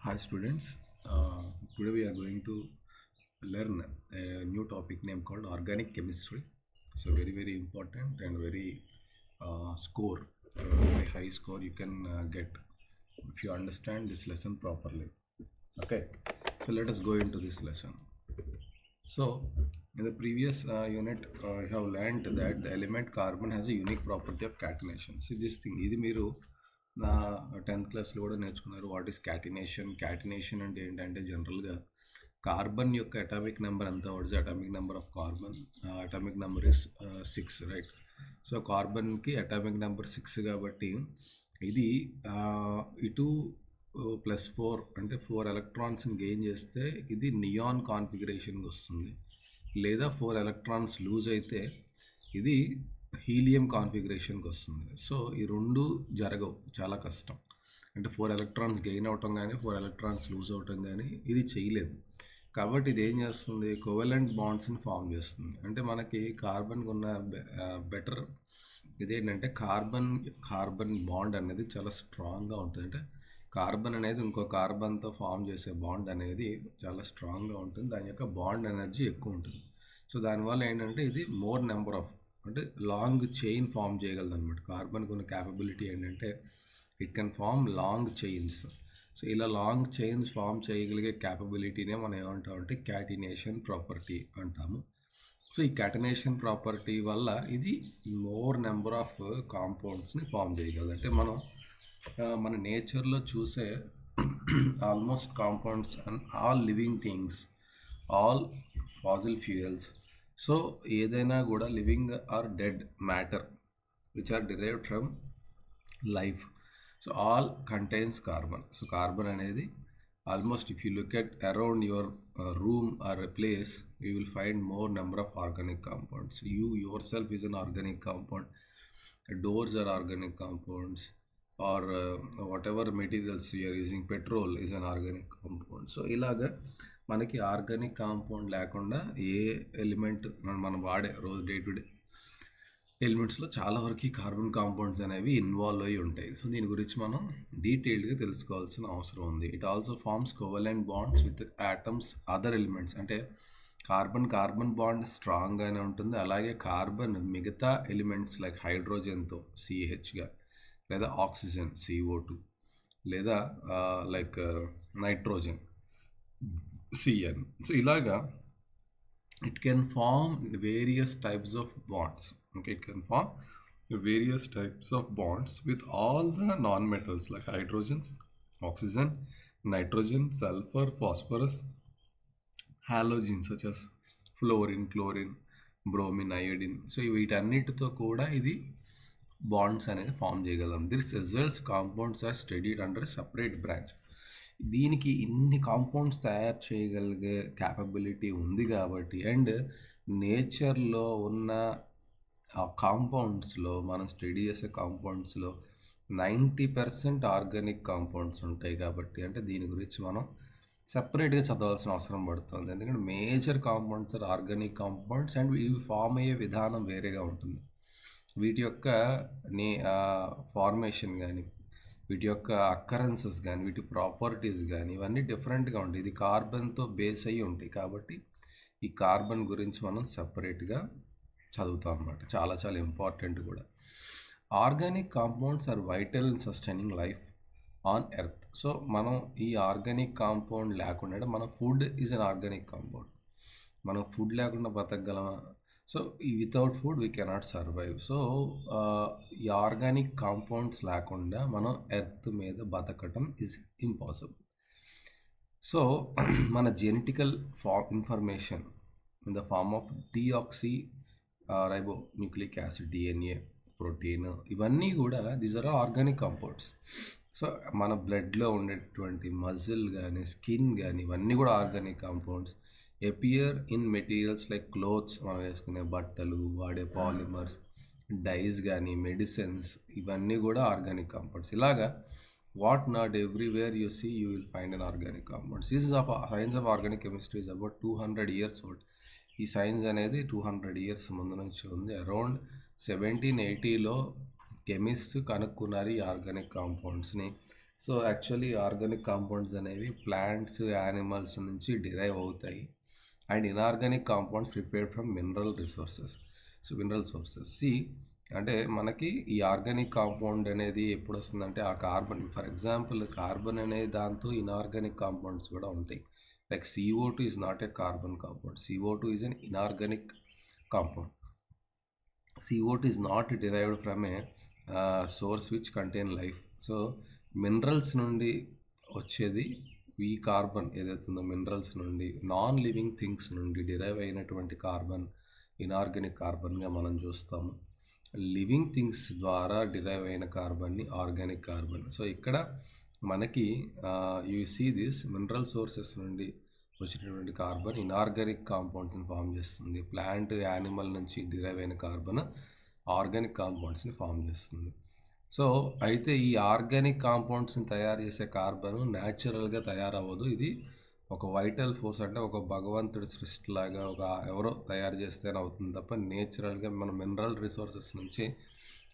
Hi students, today we are going to learn a new topic name called organic chemistry. So very important and very very high score you can get if you understand this lesson properly. Okay, so let us go into this lesson. So in the previous unit, you have learned that the element carbon has a unique property of catenation. See this thing, ఇది మీరు నా 10th క్లాస్లో కూడా నేర్చుకున్నారు. What is catenation? Catenation అంటే ఏంటంటే జనరల్గా carbon యొక్క అటామిక్ నెంబర్ ఎంత? What is atomic number of carbon? Atomic number is 6, right? So కార్బన్కి అటామిక్ నెంబర్ 6 కాబట్టి ఇది ఇటు +4 అంటే 4 ఎలక్ట్రాన్స్ని గెయిన్ చేస్తే ఇది నియాన్ కాన్ఫిగరేషన్కి వస్తుంది, లేదా 4 ఎలక్ట్రాన్స్ లూజ్ అయితే ఇది హీలియం కాన్ఫిగరేషన్కి వస్తుంది. సో ఈ రెండు జరగవు, చాలా కష్టం. అంటే 4 ఎలక్ట్రాన్స్ గెయిన్ అవటం కానీ 4 ఎలక్ట్రాన్స్ లూజ్ అవటం కానీ ఇది చేయలేదు. కాబట్టి ఇది ఏం చేస్తుంది? కోవలెంట్ బాండ్స్ని ఫామ్ చేస్తుంది. అంటే మనకి కార్బన్కి ఉన్న బెటర్ ఇదేంటంటే కార్బన్ బాండ్ అనేది చాలా స్ట్రాంగ్గా ఉంటుంది. అంటే కార్బన్ అనేది ఇంకో కార్బన్తో ఫామ్ చేసే బాండ్ అనేది చాలా స్ట్రాంగ్గా ఉంటుంది, దాని యొక్క బాండ్ ఎనర్జీ ఎక్కువ ఉంటుంది. సో దానివల్ల ఏంటంటే ఇది మోర్ నెంబర్ ఆఫ్ అంటే లాంగ్ చైన్ ఫామ్ చేయగలదు అనమాట. కార్బన్కి ఉన్న క్యాపబిలిటీ ఏంటంటే it can form long chains. So ఇలా లాంగ్ చైన్స్ ఫామ్ చేయగలిగే క్యాపబిలిటీనే మనం ఏమంటామంటే క్యాటినేషన్ ప్రాపర్టీ అంటాము. సో ఈ క్యాటినేషన్ ప్రాపర్టీ వల్ల ఇది మోర్ నెంబర్ ఆఫ్ కాంపౌండ్స్ని ఫామ్ చేయగలదు. అంటే మనం మన నేచర్లో చూసే almost compounds and all living things, all fossil fuels, so ఏదైనా కూడా living or dead matter which are derived from life, so all contains carbon. So carbon అనేది almost if you look at around your room or a place, you will find more number of organic compounds. You yourself is an organic compound, doors are organic compounds, or whatever materials you are using, petrol is an organic compound. So ఇలాగా మనకి organic compound లేకుండా ఏ element మనం వాడే రోజు day to day ఎలిమెంట్స్లో చాలా వరకు carbon compounds అనేవి involve అయి ఉంటాయి. సో దీని గురించి మనం డీటెయిల్డ్గా తెలుసుకోవాల్సిన అవసరం ఉంది. It also forms covalent bonds with atoms other elements. అంటే కార్బన్ బాండ్ స్ట్రాంగ్గానే ఉంటుంది, అలాగే కార్బన్ మిగతా ఎలిమెంట్స్ లైక్ హైడ్రోజన్తో సిహెచ్గా, లేదా ఆక్సిజన్ CO2, లేదా లైక్ నైట్రోజన్ CN. సో ఇలాగా it can form various types of bonds. Okay, it can form various types of bonds with all the non metals like hydrogens, oxygen, nitrogen, sulphur, phosphorus, halogens such as fluorine, chlorine, bromine, iodine. So వీటన్నిటితో కూడా ఇది bonds అనేది form చేయగలం. This results compounds are studied under separate branch. దీనికి ఇన్ని compounds తయారు చేయగలిగే capability ఉంది కాబట్టి, అండ్ నేచర్లో ఉన్న ఆ కాంపౌండ్స్లో మనం స్టడీ చేసే కాంపౌండ్స్లో 90% ఆర్గానిక్ కాంపౌండ్స్ ఉంటాయి కాబట్టి, అంటే దీని గురించి మనం సపరేట్గా చదవాల్సిన అవసరం పడుతుంది. ఎందుకంటే major compounds are organic compounds and ఇవి ఫామ్ అయ్యే విధానం వేరేగా ఉంటుంది. వీటి యొక్క ఫార్మేషన్ కానీ, వీటి యొక్క అక్కరెన్సెస్ కానీ, వీటి ప్రాపర్టీస్ కానీ ఇవన్నీ డిఫరెంట్గా ఉంటాయి. ఇది కార్బన్తో బేస్ అయ్యి ఉంటాయి కాబట్టి ఈ కార్బన్ గురించి మనం సపరేట్గా చదువుతాం అన్నమాట. చాలా చాలా ఇంపార్టెంట్ కూడా. Organic compounds are vital in sustaining life on earth. So మనం ఈ ఆర్గానిక్ కాంపౌండ్ లేకుండా, మన food is an organic compound. మనం ఫుడ్ లేకుండా బతకగలమా? So without food we cannot survive. So ఈ ఆర్గానిక్ కాంపౌండ్స్ లేకుండా మనం ఎర్త్ మీద బతకటం ఈజ్ ఇంపాసిబుల్. సో మన genetical information in the form of deoxyribonucleic acid, DNA, protein, ఇవన్నీ కూడా these are organic compounds. So మన బ్లడ్లో ఉండేటువంటి మజిల్ కానీ, స్కిన్ కానీ ఇవన్నీ కూడా organic compounds. Appear in materials like clothes, మనం వేసుకునే బట్టలు, వాడే పాలిమర్స్, డైస్ కానీ, మెడిసిన్స్, ఇవన్నీ కూడా ఆర్గానిక్ కాంపౌండ్స్. ఇలాగా what not everywhere you see you will find an organic compounds. Science of organic chemistry is about 200 years old. ఈ science అనేది 200 years ముందు నుంచి ఉంది. అరౌండ్ 1780లో కెమిస్ట్ కనుక్కున్నారు ఈ ఆర్గానిక్ కాంపౌండ్స్ని. సో యాక్చువల్లీ ఆర్గానిక్ కాంపౌండ్స్ అనేవి ప్లాంట్స్, యానిమల్స్ నుంచి డిరైవ్ అవుతాయి. And inorganic compounds prepared from mineral resources. So mineral sources అంటే మనకి ఈ ఆర్గానిక్ కాంపౌండ్ అనేది ఎప్పుడు వస్తుందంటే ఆ కార్బన్, ఫర్ ఎగ్జాంపుల్ కార్బన్ అనే దాంతో ఇన్ఆర్గానిక్ కాంపౌండ్స్ కూడా ఉంటాయి. Like CO2 is not a carbon compound. CO2 is an inorganic compound. CO2 is not derived from a source which contain life. So minerals నుండి వచ్చేది ఈ కార్బన్ ఏదైతే ఉందో, minerals నుండి నాన్ లివింగ్ థింగ్స్ నుండి derive అయినటువంటి కార్బన్ ఇన్ఆర్గానిక్ కార్బన్గా మనం చూస్తాము. లివింగ్ థింగ్స్ ద్వారా డిరైవ్ అయిన కార్బన్ని ఆర్గానిక్ కార్బన్. సో ఇక్కడ మనకి you see this mineral sources నుండి వచ్చినటువంటి కార్బన్ ఇన్ఆర్గానిక్ కాంపౌండ్స్ని ఫామ్ చేస్తుంది. ప్లాంట్, యానిమల్ నుంచి డిరైవ్ అయిన కార్బన్ ఆర్గానిక్ కాంపౌండ్స్ని ఫామ్ చేస్తుంది. సో అయితే ఈ ఆర్గానిక్ కాంపౌండ్స్ని తయారు చేసే కార్బన్ న్యాచురల్గా తయారవ్వదు. ఇది ఒక వైటల్ ఫోర్స్, అంటే ఒక భగవంతుడి సృష్టిలాగా ఒక ఎవరో తయారు చేస్తేనే అవుతుంది తప్ప నేచురల్గా మన మినరల్ రిసోర్సెస్ నుంచి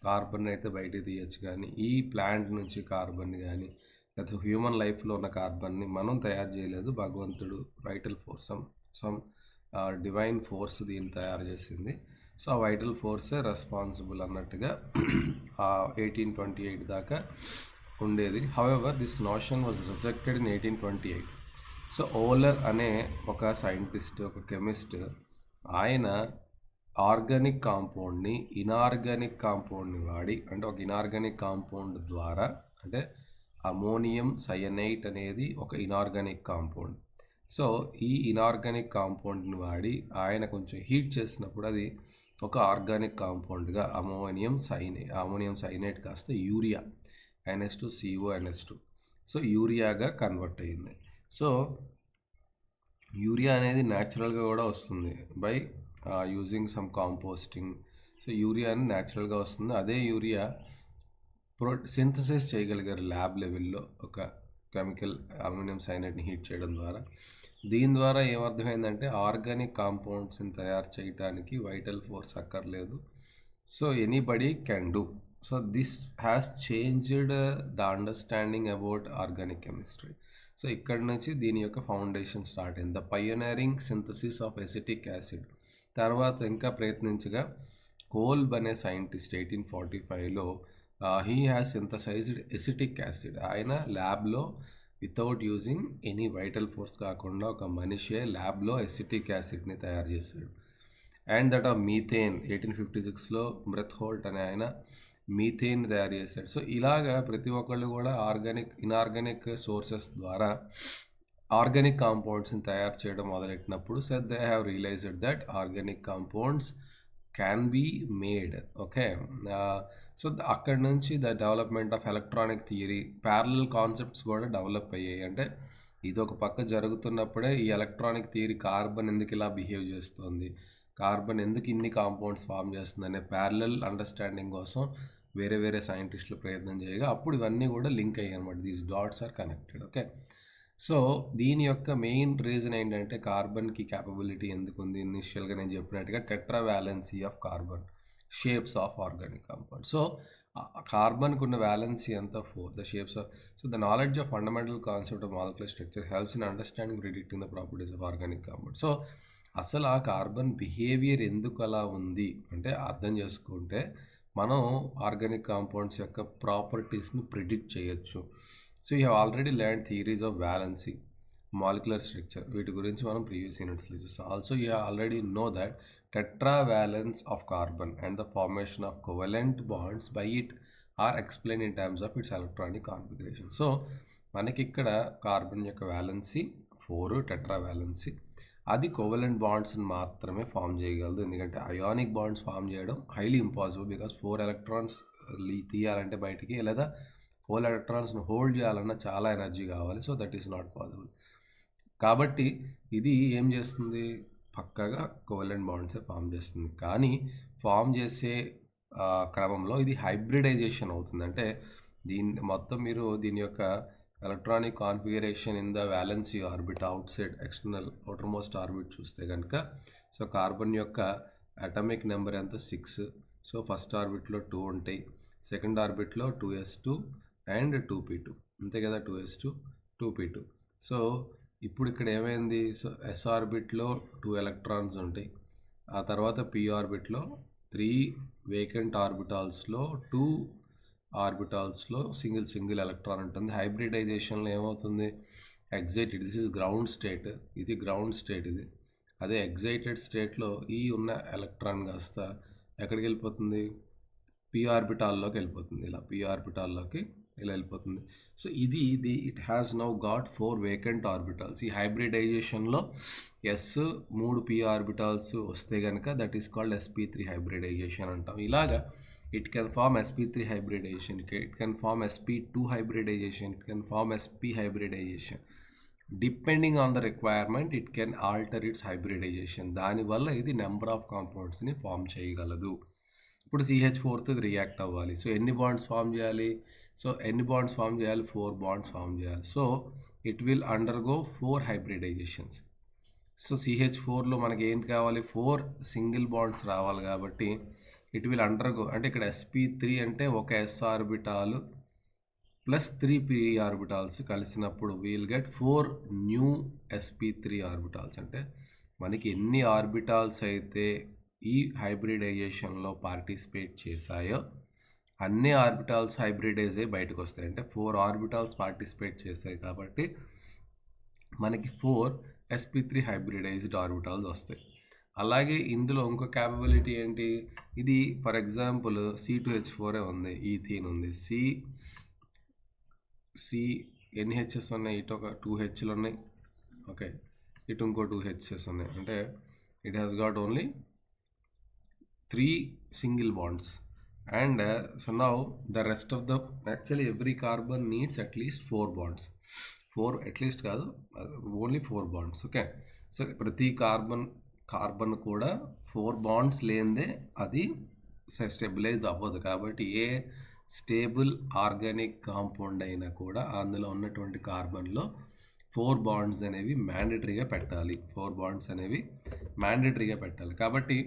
కార్బన్ అయితే బయటికి తీయచ్చు. కానీ ఈ ప్లాంట్ నుంచి కార్బన్ కానీ లేదా హ్యూమన్ లైఫ్లో ఉన్న కార్బన్ని మనం తయారు చేయలేదు. భగవంతుడు vital force, some divine force దీన్ని తయారు చేసింది. సో ఆ వైటల్ ఫోర్సే రెస్పాన్సిబుల్ అన్నట్టుగా 1828 దాకా ఉండేది. However this notion was rejected in 1828. So Wohler అనే ఒక సైంటిస్ట్, ఒక కెమిస్ట్, ఆయన ఆర్గానిక్ కాంపౌండ్ని ఇన్ఆర్గానిక్ కాంపౌండ్ని వాడి, అంటే ఒక ఇన్ఆర్గానిక్ కాంపౌండ్ ద్వారా, అంటే అమోనియం సయనైట్ అనేది ఒక ఇన్ఆర్గానిక్ కాంపౌండ్. సో ఈ ఇన్ఆర్గానిక్ కాంపౌండ్ని వాడి ఆయన కొంచెం హీట్ చేసినప్పుడు అది ఒక ఆర్గానిక్ కాంపౌండ్గా అమోనియం సైనేట్ కాస్త యూరియా NH2CO సో యూరియాగా కన్వర్ట్ అయ్యింది. సో యూరియా అనేది న్యాచురల్గా కూడా వస్తుంది by using some composting. So urea అనేది న్యాచురల్గా వస్తుంది. అదే యూరియా సింథసిస్ చేయగలిగారు ల్యాబ్ లెవెల్లో ఒక కెమికల్ అల్యూమినియం సైనైడ్ని హీట్ చేయడం ద్వారా. దీని ద్వారా ఏమర్థమైందంటే ఆర్గానిక్ కాంపౌండ్స్ని తయారు చేయడానికి వైటల్ ఫోర్స్ అక్కర్లేదు. So anybody can do. So this has changed the understanding about organic chemistry. So ఇక్కడ నుంచి దీని యొక్క ఫౌండేషన్ స్టార్ట్ అయింది. The pioneering synthesis of acetic acid. తర్వాత ఇంకా ప్రయత్నించగా కోల్బ్ అనే సైంటిస్ట్ 1845లో he has synthesised acetic acid. ఆయన ల్యాబ్లో without using any vital force కాకుండా ఒక మనిషే ల్యాబ్లో ఎసిటిక్ యాసిడ్ని తయారు చేశాడు. అండ్ దట్ ఆఫ్ మీథేన్ 1856లో బ్రెత్హోల్ట్ అనే ఆయన మీథేన్ తయారు చేశాడు. సో ఇలాగా ప్రతి ఒక్కళ్ళు కూడా ఇన్ఆర్గానిక్ సోర్సెస్ ద్వారా ఆర్గానిక్ కాంపౌండ్స్ని తయారు చేయడం మొదలెట్టినప్పుడు so they have realised that organic compounds can be made. Okay, so అక్కడి నుంచి the development of electronic theory, parallel concepts కూడా డెవలప్ అయ్యాయి. అంటే ఇది ఒక పక్క జరుగుతున్నప్పుడే ఈ ఎలక్ట్రానిక్ థియరీ కార్బన్ ఎందుకు ఇలా బిహేవ్ చేస్తుంది, కార్బన్ ఎందుకు ఇన్ని కాంపౌండ్స్ ఫామ్ చేస్తుంది అనే ప్యారలల్ అండర్స్టాండింగ్ కోసం వేరే వేరే సైంటిస్టులు ప్రయత్నం చేయగా అప్పుడు ఇవన్నీ కూడా లింక్ అయ్యాయి అనమాట. These dots are connected. Okay, so దీని యొక్క మెయిన్ రీజన్ ఏంటంటే కార్బన్కి క్యాపబిలిటీ ఎందుకు ఉంది. ఇనిషియల్గా నేను చెప్పినట్టుగా tetravalency of carbon, shapes of organic compound. So కార్బన్కి ఉన్న వ్యాలెన్సీ అంతా 4, the shapes of. So the knowledge of fundamental concept of molecular structure helps in understanding predicting the properties of organic compound. So అసలు ఆ carbon behaviour ఎందుకు అలా ఉంది అంటే అర్థం చేసుకుంటే మనం ఆర్గానిక్ కాంపౌండ్స్ యొక్క ప్రాపర్టీస్ని ప్రిడిక్ట్ చేయొచ్చు. So you have already learn theories of valency, molecular structure, వీటి గురించి మనం ప్రీవియస్ యూనిట్స్లో చూస్తాం. Also you already know that tetravalence of carbon and the formation of covalent bonds by it are explained in terms of its electronic configuration. So మనకి ఇక్కడ carbon యొక్క valency 4, టెట్రావాలెన్సీ. అది covalent బాండ్స్ని మాత్రమే form చేయగలదు. ఎందుకంటే అయానిక్ బాండ్స్ ఫామ్ చేయడం highly impossible. Because 4 electrons తీయాలంటే బయటికి, లేదా 4 ఎలక్ట్రాన్స్ని హోల్డ్ చేయాలన్నా చాలా ఎనర్జీ కావాలి. So that is not possible. కాబట్టి ఇది ఏం చేస్తుంది, పక్కగా కోవలెంట్ బాండ్సే ఫామ్ చేస్తుంది. కానీ ఫామ్ చేసే క్రమంలో ఇది హైబ్రిడైజేషన్ అవుతుంది. అంటే మీరు దీని యొక్క electronic configuration in the valency orbit out side external outer most orbit చూస్తే కనుక సో కార్బన్ యొక్క అటామిక్ నెంబర్ ఎంత 6. సో ఫస్ట్ ఆర్బిట్లో 2 ఉంటాయి, సెకండ్ ఆర్బిట్లో 2s2 అండ్ 2p2. అంతే కదా, 2s2 2p2. సో ఇప్పుడు ఇక్కడ ఏమైంది, సో s ఆర్బిట్లో 2 ఎలక్ట్రాన్స్ ఉంటాయి, ఆ తర్వాత p ఆర్బిట్లో 3 వేకెంట్ ఆర్బిటాల్స్లో 2 ఆర్బిటాల్స్లో సింగిల్ ఎలక్ట్రాన్ ఉంటుంది. హైబ్రిడైజేషన్లో ఏమవుతుంది, excited, this is ground state, ఇది గ్రౌండ్ స్టేట్ ఇది. అదే ఎగ్జైటెడ్ స్టేట్లో ఈ ఉన్న ఎలక్ట్రాన్ కాస్త ఎక్కడికి వెళ్ళిపోతుంది, p ఆర్బిటాల్లోకి వెళ్ళిపోతుంది. ఇలా p ఆర్బిటాల్లోకి ఇలా వెళ్ళిపోతుంది. సో ఇది it has now got 4 vacant orbitals. ఈ హైబ్రిడైజేషన్లో s 3 p ఆర్బిటాల్స్ వస్తే కనుక that is called sp3 hybridisation అంటాం. ఇలాగా it can form sp3 hybridization, it can form sp2 hybridization, it can form sp hybridization. Depending on the requirement it can alter its hybridization. దానివల్ల ఇది number of కాంపౌండ్స్ని form చేయగలదు. ఇప్పుడు CH4తో ఇది react అవ్వాలి. So ఎన్ని బాండ్స్ ఫామ్ చేయాలి, so ఎన్ని బాండ్స్ ఫామ్ చేయాలి, 4 బాండ్స్ ఫామ్ చేయాలి. So it will undergo 4 hybridisations. So CH4లో మనకి ఏంటి కావాలి, 4 సింగిల్ బాండ్స్ రావాలి కాబట్టి ఇట్ విల్ అండర్గో, అంటే ఇక్కడ sp3 అంటే ఒక s orbital plus 3 p orbitals కలిసినప్పుడు we'll get 4 new sp3 orbitals. అంటే మనకి ఎన్ని ఆర్బిటాల్స్ అయితే ఈ హైబ్రిడైజేషన్లో పార్టిసిపేట్ చేశాయో అన్ని ఆర్బిటాల్స్ హైబ్రిడైజ్ అయ్యి బయటకు వస్తాయి. అంటే 4 ఆర్బిటాల్స్ పార్టిసిపేట్ చేస్తాయి కాబట్టి మనకి 4 sp3 హైబ్రిడైజ్డ్ ఆర్బిటాల్స్ వస్తాయి. అలాగే ఇందులో ఇంకో క్యాపబిలిటీ ఏంటి, ఇది ఫర్ ఎగ్జాంపుల్ C2H4 ఉంది, ఈథీన్ ఉంది, NHS ఉన్నాయి, ఇటు ఒక 2 Hలు ఉన్నాయి, ఓకే, ఇటు ఇంకో 2 Hs ఉన్నాయి. అంటే it has got only 3 single bonds. And so now the rest of the actually every carbon needs at least 4 bonds, 4 at least కాదు, ఓన్లీ 4 బాండ్స్. ఓకే, సో ప్రతి కార్బన్ కూడా 4 బాండ్స్ లేనిదే అది స్టెబిలైజ్ అవ్వదు. కాబట్టి ఏ స్టేబుల్ ఆర్గానిక్ కాంపౌండ్ అయినా కూడా అందులో ఉన్నటువంటి కార్బన్లో 4 బాండ్స్ అనేవి మ్యాండేటరీగా పెట్టాలి, 4 బాండ్స్ అనేవి మ్యాండేటరీగా పెట్టాలి. కాబట్టి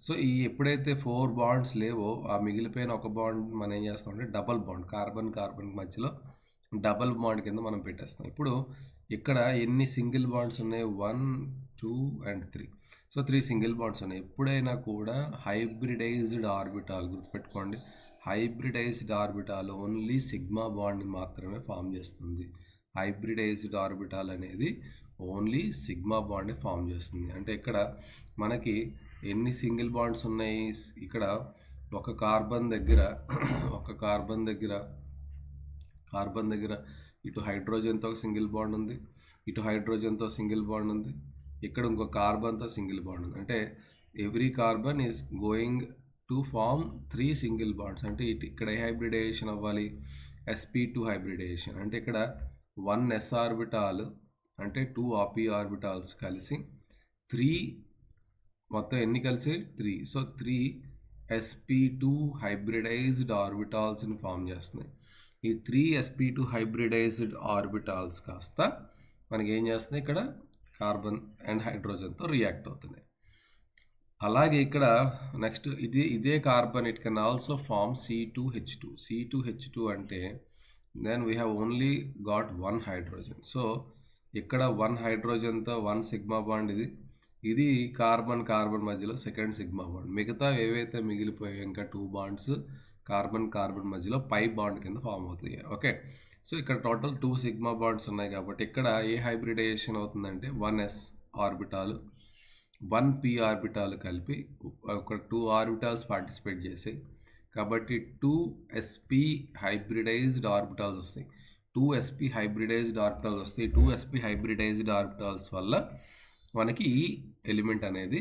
సో ఈ ఎప్పుడైతే 4 బాండ్స్ లేవో ఆ మిగిలిపోయిన ఒక బాండ్ మనం ఏం చేస్తామంటే డబల్ బాండ్, కార్బన్ మధ్యలో డబల్ బాండ్ కింద మనం పెట్టేస్తాం. ఇప్పుడు ఇక్కడ ఎన్ని సింగిల్ బాండ్స్ ఉన్నాయి, 1 2 and 3. సో 3 సింగిల్ బాండ్స్ ఉన్నాయి. ఎప్పుడైనా కూడా హైబ్రిడైజ్డ్ ఆర్బిటాల్ గుర్తుపెట్టుకోండి, హైబ్రిడైజ్డ్ ఆర్బిటాల్ ఓన్లీ సిగ్మా బాండ్ని మాత్రమే ఫామ్ చేస్తుంది. హైబ్రిడైజ్డ్ ఆర్బిటాల్ అనేది ఓన్లీ సిగ్మా బాండ్ని ఫామ్ చేస్తుంది. అంటే ఇక్కడ మనకి ఎన్ని సింగిల్ బాండ్స్ ఉన్నాయి, ఇక్కడ ఒక కార్బన్ దగ్గర ఇటు హైడ్రోజన్తో ఒక సింగిల్ బాండ్ ఉంది, ఇటు హైడ్రోజన్తో సింగిల్ బాండ్ ఉంది, ఇక్కడ ఇంకో కార్బన్తో సింగిల్ బాండ్ ఉంది. అంటే every carbon is going to form 3 single bonds. అంటే ఇక్కడ ఏ హైబ్రిడైజేషన్ అవ్వాలి, sp2 హైబ్రిడైజేషన్. అంటే ఇక్కడ 1 s ఆర్బిటాల్ అంటే 2 p ఆర్బిటాల్స్ కలిసి 3, మొత్తం ఎన్ని కలిసి 3. సో 3 sp2 హైబ్రిడైజ్డ్ ఆర్బిటాల్స్ని ఫామ్ చేస్తున్నాయి. ఈ 3 sp2 హైబ్రిడైజ్డ్ ఆర్బిటాల్స్ కాస్త మనకి ఏం చేస్తున్నాయి, ఇక్కడ కార్బన్ అండ్ హైడ్రోజన్తో రియాక్ట్ అవుతున్నాయి. అలాగే ఇక్కడ నెక్స్ట్ ఇదే carbon it can also form C2H2 అంటే then we have only got 1 hydrogen. So ఇక్కడ 1 హైడ్రోజన్తో 1 సిగ్మా బాండ్, ఇది కార్బన్ మధ్యలో సెకండ్ సిగ్మా బాండ్. మిగతా ఏవైతే మిగిలిపోయాయి ఇంకా 2 బాండ్స్ కార్బన్ మధ్యలో పై బాండ్ కింద ఫామ్ అవుతాయి. ఓకే, సో ఇక్కడ టోటల్ 2 సిగ్మా బాండ్స్ ఉన్నాయి. కాబట్టి ఇక్కడ ఏ హైబ్రిడైజేషన్ అవుతుందంటే 1 s ఆర్బిటాల్ 1 p ఆర్బిటాల్ కలిపి ఒక 2 ఆర్బిటాల్స్ పార్టిసిపేట్ చేసాయి. కాబట్టి 2 sp హైబ్రిడైజ్డ్ ఆర్బిటాల్స్ వస్తాయి. 2 sp హైబ్రిడైజ్డ్ ఆర్బిటాల్స్ వస్తాయి. 2 sp హైబ్రిడైజ్డ్ ఆర్బిటాల్స్ వల్ల మనకి ఈ ఎలిమెంట్ అనేది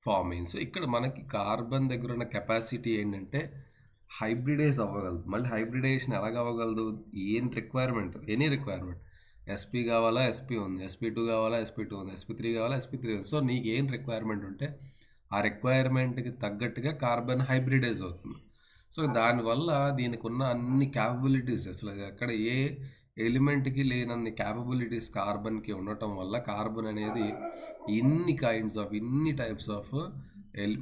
ఫామ్ అయింది. సో ఇక్కడ మనకి కార్బన్ దగ్గర ఉన్న కెపాసిటీ ఏంటంటే హైబ్రిడైజ్ అవ్వగలదు. మళ్ళీ హైబ్రిడైజేషన్ ఎలాగ అవ్వగలదు, ఎనీ రిక్వైర్మెంట్ sp కావాలా, sp ఉంది, sp2 కావాలా, sp2 ఉంది, sp3 కావాలా, sp3 ఉంది. సో నీకు ఏం రిక్వైర్మెంట్ ఉంటే ఆ రిక్వైర్మెంట్కి తగ్గట్టుగా కార్బన్ హైబ్రిడైజ్ అవుతుంది. సో దానివల్ల దీనికి ఉన్న అన్ని క్యాపబిలిటీస్, అసలు అక్కడ ఏ ఎలిమెంట్కి లేనన్ని క్యాపబిలిటీస్ కార్బన్కి ఉండటం వల్ల కార్బన్ అనేది ఇన్ని టైప్స్ ఆఫ్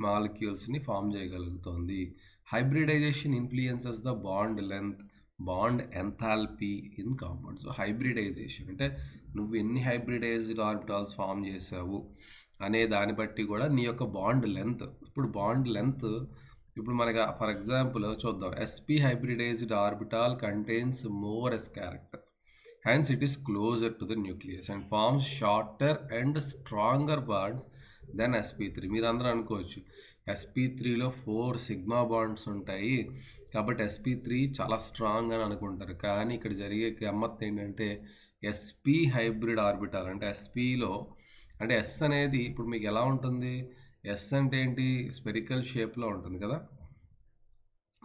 మాలిక్యూల్స్ని ఫామ్ చేయగలుగుతుంది. Hybridisation influences the bond length, bond enthalpy in compound. So hybridisation అంటే నువ్వు ఎన్ని హైబ్రిడైజ్డ్ ఆర్బిటాల్స్ ఫామ్ చేసావు అనే దాన్ని బట్టి కూడా నీ యొక్క బాండ్ లెంత్. ఇప్పుడు బాండ్ లెంత్ ఇప్పుడు మనకి ఫర్ ఎగ్జాంపుల్ చూద్దాం. sp hybridized orbital contains more s character, hence it is closer to the nucleus and forms shorter and stronger bonds than sp3. మీరు అందరూ అనుకోవచ్చు sp3లో 4 సిగ్మా బాండ్స్ ఉంటాయి కాబట్టి sp3 చాలా స్ట్రాంగ్ అని అనుకుంటారు. కానీ ఇక్కడ జరిగే గమ్మత్తు ఏంటంటే sp హైబ్రిడ్ ఆర్బిటాల్ అంటే sp లో అంటే s అనేది ఇప్పుడు మీకు ఎలా ఉంటుంది, s అంటే ఏంటి, స్పెరికల్ షేప్లో ఉంటుంది కదా,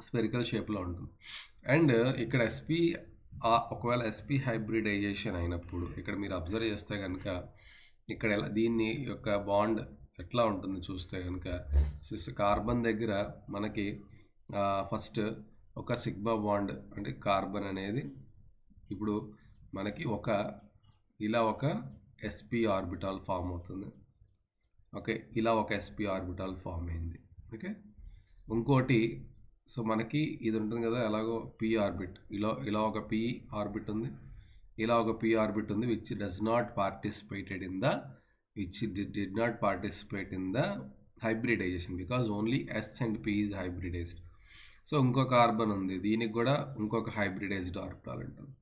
స్పెరికల్ షేప్లో ఉంటుంది. అండ్ ఇక్కడ ఒకవేళ sp హైబ్రిడైజేషన్ అయినప్పుడు ఇక్కడ మీరు అబ్జర్వ్ చేస్తే కనుక ఇక్కడ దీన్ని యొక్క బాండ్ ఎట్లా ఉంటుంది చూస్తే కనుక కార్బన్ దగ్గర మనకి ఫస్ట్ ఒక సిగ్మా బాండ్ అంటే కార్బన్ అనేది ఇప్పుడు మనకి ఇలా ఒక sp ఆర్బిటాల్ ఫామ్ అవుతుంది. ఓకే, ఇలా ఒక sp ఆర్బిటాల్ ఫామ్ అయింది. ఓకే, ఇంకోటి సో మనకి ఇది ఉంటుంది కదా ఎలాగో p ఆర్బిట్, ఇలా ఒక p ఆర్బిట్ ఉంది, ఇలా ఒక p ఆర్బిట్ ఉంది which does not participated in the did not participate in the hybridization because only s and p is hybridized. So ఇంకో కార్బన్ ఉంది, దీనికి కూడా ఇంకొక హైబ్రిడైజ్డ్ ఆర్బిటాల్ ఉంటుంది.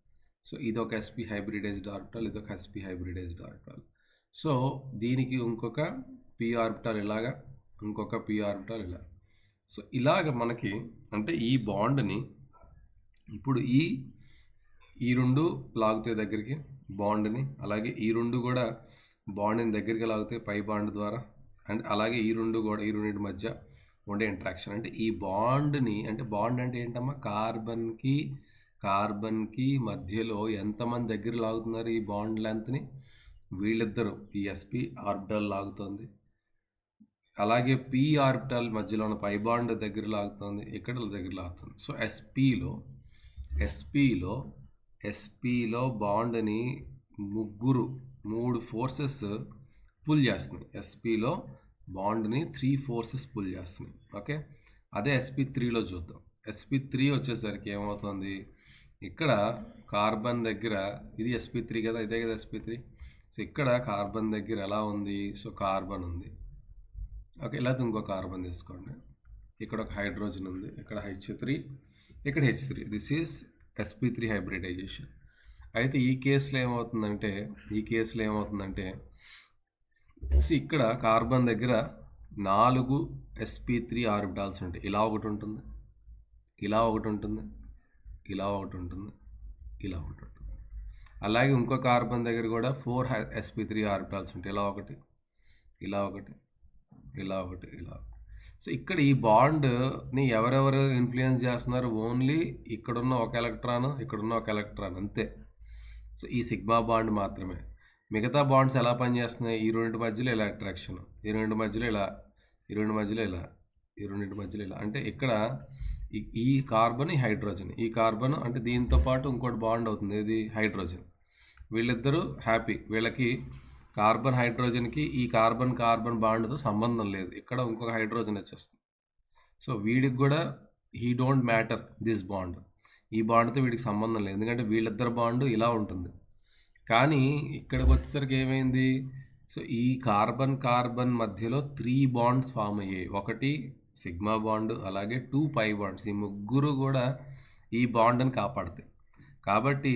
సో ఇది ఒక sp హైబ్రిడైజ్డ్ ఆర్బిటాల్, ఇది ఒక sp హైబ్రిడైజ్డ్ ఆర్బిటాల్. సో దీనికి ఇంకొక p ఆర్బిటాల్ ఇలాగా, ఇంకొక p ఆర్బిటాల్ ఇలా. సో ఇలాగ మనకి అంటే ఈ బాండ్ని ఇప్పుడు ఈ రెండు లాగుతాయి దగ్గరికి బాండ్ని, అలాగే ఈ రెండు కూడా బాండ్ని దగ్గరికి లాగితే పై బాండ్ ద్వారా, అండ్ అలాగే ఈ రెండు కూడా ఈ రెండింటి మధ్య ఉండే ఇంట్రాక్షన్. అంటే ఈ బాండ్ని అంటే బాండ్ అంటే ఏంటమ్మా, కార్బన్కి మధ్యలో ఎంతమంది దగ్గర లాగుతున్నారు ఈ బాండ్ లెంత్ని, వీళ్ళిద్దరూ ఈ sp ఆర్బిటాల్ లాగుతుంది, అలాగే p ఆర్బిటాల్ మధ్యలో ఉన్న పై బాండ్ దగ్గర లాగుతుంది, ఇక్కడ దగ్గర లాగుతుంది. సో sp లో బాండ్ని మూడు ఫోర్సెస్ పుల్ చేస్తున్నాయి. sp లో బాండ్ని 3 ఫోర్సెస్ పుల్ చేస్తున్నాయి. ఓకే, అదే sp3లో చూద్దాం. sp3 వచ్చేసరికి ఏమవుతుంది, ఇక్కడ కార్బన్ దగ్గర ఇది sp3 కదా, ఇదే కదా sp3. సో ఇక్కడ కార్బన్ దగ్గర ఎలా ఉంది, సో కార్బన్ ఉంది. ఓకే, ఇలా ఇంకో కార్బన్ తీసుకోండి, ఇక్కడ ఒక హైడ్రోజన్ ఉంది, ఇక్కడ H3, ఇక్కడ H3. This is sp3 hybridisation. అయితే ఈ కేసులో ఏమవుతుందంటే ఇక్కడ కార్బన్ దగ్గర 4 sp3 ఆర్బిటాల్స్ ఉంటాయి. ఇలా ఒకటి ఉంటుంది, ఇలా ఒకటి ఉంటుంది, ఇలా ఒకటి ఉంటుంది, ఇలా ఒకటి ఉంటుంది. అలాగే ఇంకో కార్బన్ దగ్గర కూడా 4 sp3 ఆర్బిటాల్స్ ఉంటాయి. ఇలా ఒకటి, ఇలా ఒకటి, ఇలా ఒకటి, ఇలా. సో ఇక్కడ ఈ బాండ్ని ఎవరెవరు ఇన్ఫ్లుయెన్స్ చేస్తున్నారు, ఓన్లీ ఇక్కడున్న ఒక ఎలక్ట్రాన్, ఇక్కడున్న ఒక ఎలక్ట్రాన్ అంతే. సో ఈ సిగ్మా బాండ్ మాత్రమే. మిగతా బాండ్స్ ఎలా పనిచేస్తున్నాయి, ఈ రెండింటి మధ్యలో ఇలా అట్రాక్షన్, ఈ రెండింటి మధ్యలో ఇలా, ఈ రెండు మధ్యలో ఇలా, ఈ రెండింటి మధ్యలో ఇలా. అంటే ఇక్కడ ఈ కార్బన్ ఈ హైడ్రోజన్, ఈ కార్బన్ అంటే దీంతో పాటు ఇంకోటి బాండ్ అవుతుంది, ఇది హైడ్రోజన్. వీళ్ళిద్దరూ హ్యాపీ, వీళ్ళకి కార్బన్ హైడ్రోజన్కి ఈ కార్బన్ బాండ్తో సంబంధం లేదు, ఇక్కడ ఇంకొక హైడ్రోజన్ వచ్చేస్తుంది. సో వీడికి కూడా he don't matter this bond, ఈ బాండ్తో వీడికి సంబంధం లేదు, ఎందుకంటే వీళ్ళిద్దరు బాండ్ ఇలా ఉంటుంది. కానీ ఇక్కడికి వచ్చేసరికి ఏమైంది, సో ఈ కార్బన్ మధ్యలో 3 బాండ్స్ ఫామ్ అయ్యాయి. ఒకటి సిగ్మా బాండ్, అలాగే 2 పై బాండ్స్. ఈ ముగ్గురు కూడా ఈ బాండ్ని కాపాడతాయి. కాబట్టి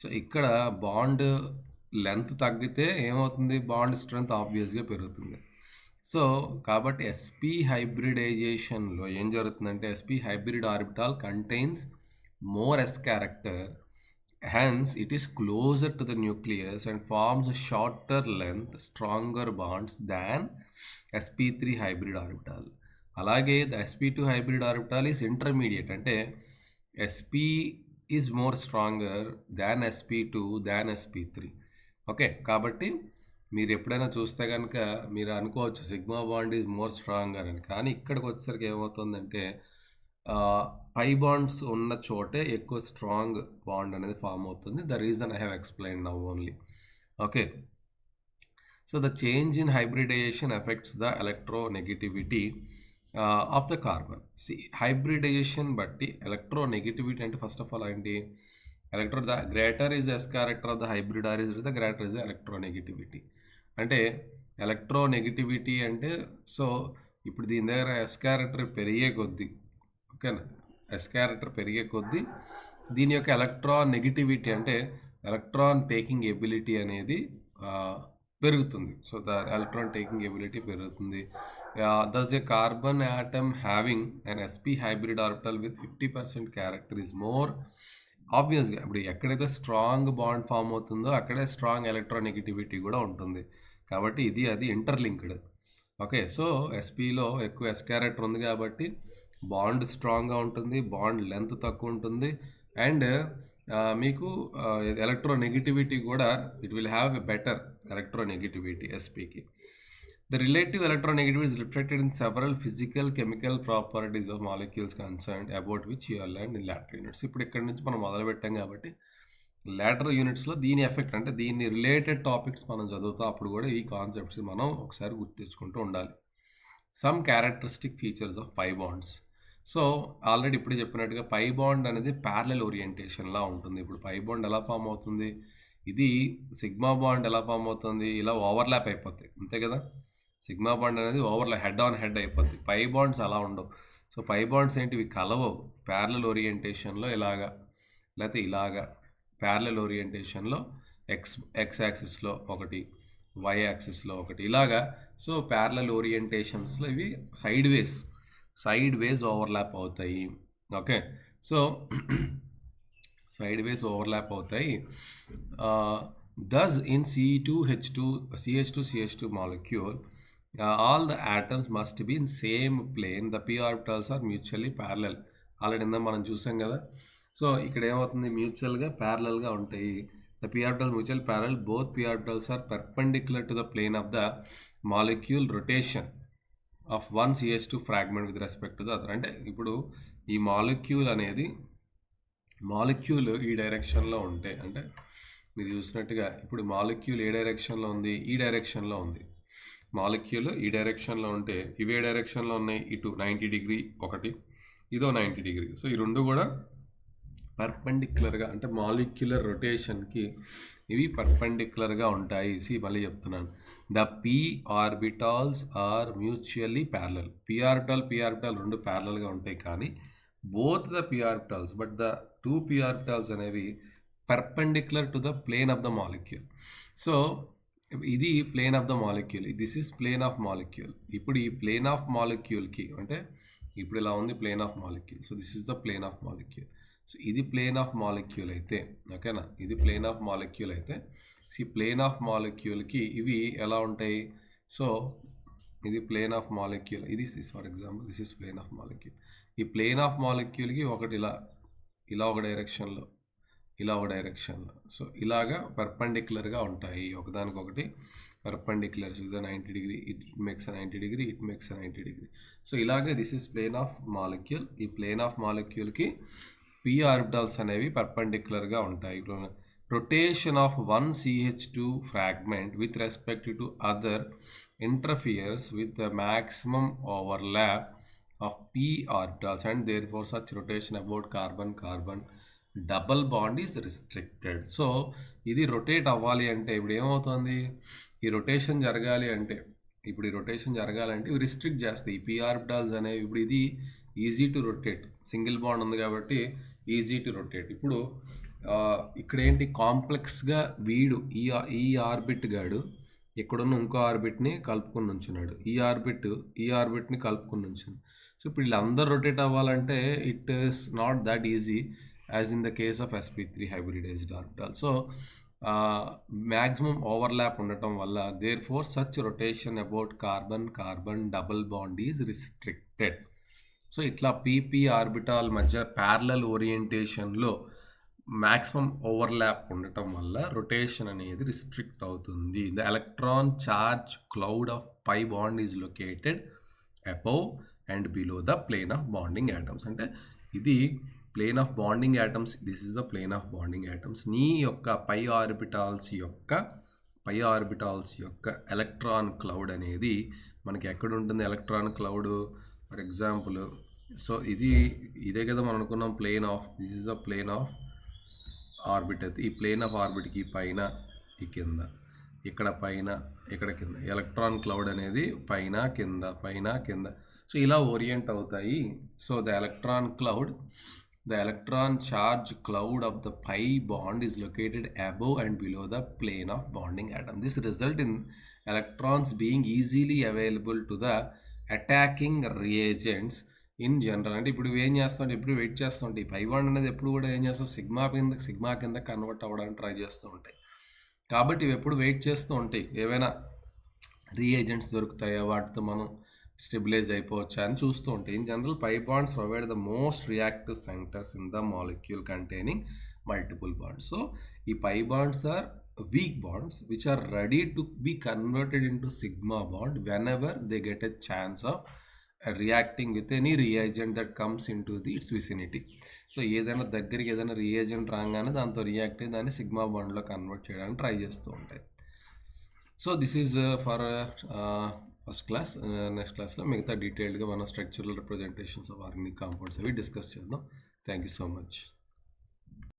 సో ఇక్కడ బాండ్ లెంత్ తగ్గితే ఏమవుతుంది, బాండ్ స్ట్రెంత్ ఆబ్వియస్గా పెరుగుతుంది. సో కాబట్టి sp హైబ్రిడైజేషన్లో ఏం జరుగుతుందంటే sp hybrid orbital contains more s character, hence it is closer to the nucleus and forms a shorter length, stronger bonds than sp3 hybrid orbital. అలాగే the sp2 hybrid orbital is intermediate, అంటే sp is more stronger than sp2 than sp3. Okay, కాబట్టి మీరు ఎప్పుడైనా చూస్తే కనుక మీరు అనుకోవచ్చు sigma bond is more stronger అని, కానీ ఇక్కడికి వచ్చేసరికి ఏమవుతుందంటే పై బాండ్స్ ఉన్న చోటే ఎక్కువ స్ట్రాంగ్ బాండ్ అనేది ఫామ్ అవుతుంది. The reason I have explain now only. Okay, so the change in hybridisation effects the electronegativity of the carbon. Hybridisation బట్టి ఎలక్ట్రోనెగటివిటీ అంటే ఫస్ట్ ఆఫ్ ఆల్ ఏంటి, the greater is s character of the hybrid or is the greater is electronegativity. అంటే electronegativity అంటే so ఇప్పుడు దీని దగ్గర yes character పెరిగే కొద్దీ, ఓకేనా, ఎస్ క్యారెక్టర్ పెరిగే కొద్దీ దీని యొక్క ఎలక్ట్రాన్ నెగిటివిటీ అంటే ఎలక్ట్రాన్ టేకింగ్ ఎబిలిటీ అనేది పెరుగుతుంది. So the electron taking ability పెరుగుతుంది. Thus a carbon atom having an sp hybrid orbital with 50% character is more ఆబ్వియస్గా. ఇప్పుడు ఎక్కడైతే స్ట్రాంగ్ బాండ్ ఫామ్ అవుతుందో అక్కడే స్ట్రాంగ్ ఎలక్ట్రోనెగటివిటీ కూడా ఉంటుంది. కాబట్టి ఇది అది ఇంటర్లింక్డ్. ఓకే, సో ఎస్పీలో ఎక్కువ ఎస్ క్యారెక్టర్ ఉంది కాబట్టి బాండ్ స్ట్రాంగ్గా ఉంటుంది, బాండ్ లెంత్ తక్కువ ఉంటుంది, అండ్ మీకు ఎలక్ట్రోనెగటివిటీ కూడా it will have a better electronegativity ఎస్పీకి. The relative electronegativity is reflected in several physical, chemical properties of molecules concerned about which you have learned in later units. ఇప్పుడు ఇక్కడ నుంచి మనం మొదలు పెట్టాం కాబట్టి లేటర్ యూనిట్స్లో దీని ఎఫెక్ట్ అంటే దీని రిలేటెడ్ టాపిక్స్ మనం చదువుతాం. అప్పుడు కూడా ఈ కాన్సెప్ట్స్ మనం ఒకసారి గుర్తు తెచ్చుకుంటూ ఉండాలి. Some characteristic features of pi bonds. So already ఇప్పుడు చెప్పినట్టుగా పై బాండ్ అనేది ప్యారలల్ ఓరియంటేషన్లా ఉంటుంది. ఇప్పుడు పై బాండ్ ఎలా ఫామ్ అవుతుంది, ఇది సిగ్మా బాండ్ ఎలా ఫామ్ అవుతుంది, ఇలా ఓవర్లాప్ అయిపోతాయి, అంతే కదా. సిగ్మా బాండ్ అనేది ఓవర్లా హెడ్ ఆన్ హెడ్ అయిపోద్ది. పై బాండ్స్ అలా ఉండవు. సో పై బాండ్స్ ఏంటివి కలవవు. ప్యారలల్ ఓరియంటేషన్లో ఇలాగా, లేకపోతే ఇలాగా ప్యారలల్ ఓరియంటేషన్లో ఎక్స్ యాక్సిస్లో ఒకటి, వై యాక్సిస్లో ఒకటి, ఇలాగా. సో ప్యారలల్ ఓరియంటేషన్స్లో ఇవి సైడ్ వేస్ ఓవర్లాప్ అవుతాయి. ఓకే, సో సైడ్ వేస్ ఓవర్లాప్ అవుతాయి. Thus in CH2CH2 molecule, all the atoms must be in same plane. The p orbitals are mutually parallel. Already ఇందా మనం చూసాం కదా. సో ఇక్కడ ఏమవుతుంది, మ్యూచువల్గా ప్యారలల్గా ఉంటాయి. The p orbitals mutually parallel. Both p orbitals are perpendicular to the plane of the molecule rotation of one CH2 fragment with respect to the other. అంటే ఇప్పుడు ఈ మాలిక్యూల్ అనేది ఈ డైరెక్షన్లో ఉంటే, అంటే మీరు చూసినట్టుగా ఇప్పుడు మాలిక్యూల్ ఏ డైరెక్షన్లో ఉంది, ఈ డైరెక్షన్లో ఉంది. మాలిక్యూల్ ఈ డైరెక్షన్లో ఉంటే ఇవే డైరెక్షన్లో ఉన్నాయి. ఇటు 90 డిగ్రీ ఒకటి, ఇదో 90 డిగ్రీ. సో ఈ రెండు కూడా పర్పెండిక్యులర్గా, అంటే మాలిక్యులర్ రొటేషన్కి ఇవి పర్పెండిక్యులర్గా ఉంటాయి. మళ్ళీ చెప్తున్నాను, the p orbitals are mutually parallel. p orbital రెండు ప్యారలల్గా ఉంటాయి, కానీ both the p orbitals, but the 2 p orbitals అనేవి perpendicular to the plane of the molecule. So ఇది plane of the molecule, this is plane of molecule. ఇప్పుడు ఈ plane of మాలిక్యూల్కి, అంటే ఇప్పుడు ఇలా ఉంది plane of molecule. So this is the plane of molecule. So ఇది ప్లేన్ ఆఫ్ మాలిక్యూల్ అయితే, ఓకేనా, ఇది ప్లేన్ ఆఫ్ మాలిక్యూల్ అయితే ప్లేన్ ఆఫ్ మాలిక్యూల్కి ఇవి ఎలా ఉంటాయి. సో ఇది ప్లేన్ ఆఫ్ మాలిక్యూల్, ఇది for example this is plane of molecule. ఈ ప్లేన్ ఆఫ్ మాలిక్యూల్కి ఒకటి ఇలా ఒక డైరెక్షన్లో, ఇలా ఒక డైరెక్షన్లో. సో ఇలాగా పర్పెండిక్యులర్గా ఉంటాయి ఒకదానికొకటి, పర్పెండిక్యులర్స్. ఇది 90 degree, it makes 90 degree, it makes 90 degree. So ఇలాగే this is plane of molecule. ఈ ప్లేన్ ఆఫ్ మాలిక్యూల్కి p ఆర్బిటాల్స్ అనేవి పర్పెండిక్యులర్గా ఉంటాయి. Rotation of one CH2 fragment with respect to other interferes with the maximum overlap of p orbitals and therefore such rotation about carbon double bond is restricted. So ఇది rotate అవ్వాలి అంటే ఇప్పుడు ఏమవుతుంది, ఈ rotation జరగాలి అంటే ఇవి restrict చేస్తాయి. ఈ p ఆర్బిటాల్స్ అనేవి ఇప్పుడు ఇది easy to rotate, single bond ఉంది కాబట్టి ఈజీ టు రొటేట్. ఇప్పుడు ఇక్కడ ఏంటి, కాంప్లెక్స్గా వీడు ఈ ఆర్బిట్ గాడు ఇక్కడున్న ఇంకో ఆర్బిట్ని కలుపుకుని ఉంచున్నాడు, ఈ ఆర్బిట్ని కలుపుకుని ఉంచున్నాడు. సో ఇప్పుడు వీళ్ళందరూ రొటేట్ అవ్వాలంటే it is not that easy as in the case of sp3 hybridized orbital. So maximum overlap ఉండటం వల్ల therefore such rotation about carbon double bond is restricted. So ఇట్లా pp ఆర్బిటాల్ మధ్య ప్యారలల్ ఓరియంటేషన్లో maximum overlap ఉండటం వల్ల rotation అనేది restrict అవుతుంది. The electron charge cloud of pi bond is located above and below the plane of bonding atoms. అంటే ఇది plane of bonding atoms, this is the plane of bonding atoms. నీ యొక్క pi orbitals యొక్క electron cloud అనేది మనకి ఎక్కడ ఉంటుంది, electron cloud for example so ఇదే కదా మనం అనుకున్నాం plane of this is the plane of orbit. అయితే ఈ ప్లేన్ ఆఫ్ ఆర్బిట్కి పైన ఈ కింద ఇక్కడ పైన ఇక్కడ కింద ఎలక్ట్రాన్ క్లౌడ్ అనేది పైన కింద సో ఇలా ఓరియంట్ అవుతాయి. So the electron charge cloud of the pi bond is located above and below the plane of bonding atom. This result in electrons being easily available to the attacking reagents in general. అంటే ఇప్పుడు ఏం చేస్తుంటే ఎప్పుడు wait చేస్తుంటే ఈ పై bond అనేది ఎప్పుడు కూడా ఏం చేస్తాం సిగ్మా కింద కన్వర్ట్ అవ్వడానికి ట్రై చేస్తూ ఉంటాయి. కాబట్టి ఇవి ఎప్పుడు వెయిట్ చేస్తూ ఉంటాయి, ఏవైనా రీఏజెంట్స్ దొరుకుతాయా వాటితో మనం స్టెబిలైజ్ అయిపోవచ్చా అని చూస్తూ ఉంటాయి. In general pi bonds provide the most reactive centres in the molecule containing multiple bonds. So ఈ pi bonds are weak bonds which are ready to be converted into sigma bond whenever they get a chance of reacting with any reagent that comes into its vicinity. So ఏదైనా దగ్గరికి ఏదైనా reagent రాగానే దాంతో react అయ్యి దాన్ని sigma బాండ్లో convert చేయడానికి try చేస్తూ ఉంటాయి. So this is for first class. Next క్లాస్లో మిగతా డీటెయిల్డ్గా మన structural representations of organic compounds అవి డిస్కస్ చేద్దాం. Thank you so much.